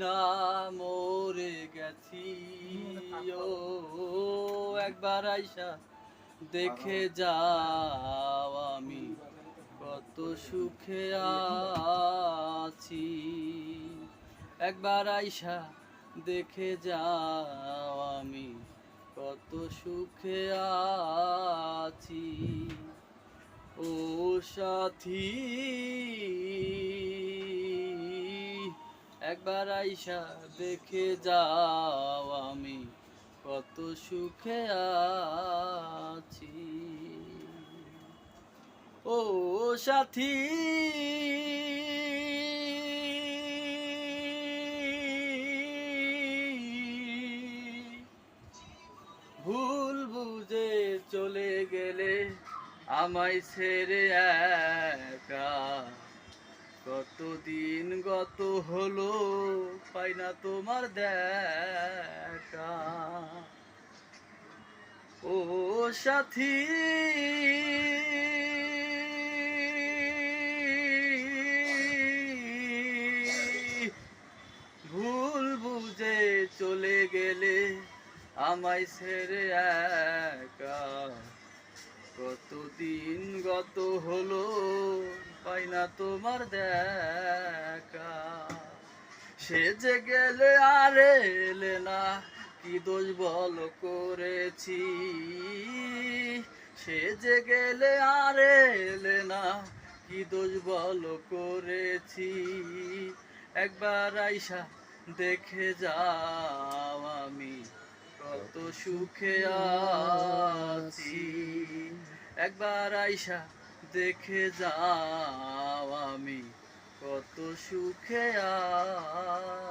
না মরে গেছি, ও একবার আইসা দেখে যাও আমি কত সুখে আছি। একবার আইসা দেখে যাও আমি কত সুখে আছি। ও সাথী, একবার আইসা দেখে যাও আমি কত সুখে আছি। ও সাথী, ভুল বুঝে চলে গেলে আমায় ছেড়ে একা, কতদিন গত হলো পাই না তোমার দেখা। ও সাথী, ভুল বুঝে চলে গেলে আমায় ছেড়ে একা, কতদিন গত হলো পাই না তোমার দেখা। সে যে গেলে আর এলে না, কি দোষ বল করেছি। সে যে গেলে আর এলে না, কি দোষ বল করেছি। একবার আইসা দেখে যাও আমি কত সুখে আছি। একবার আইসা দেখে যাও আমি কত সুখে আছি।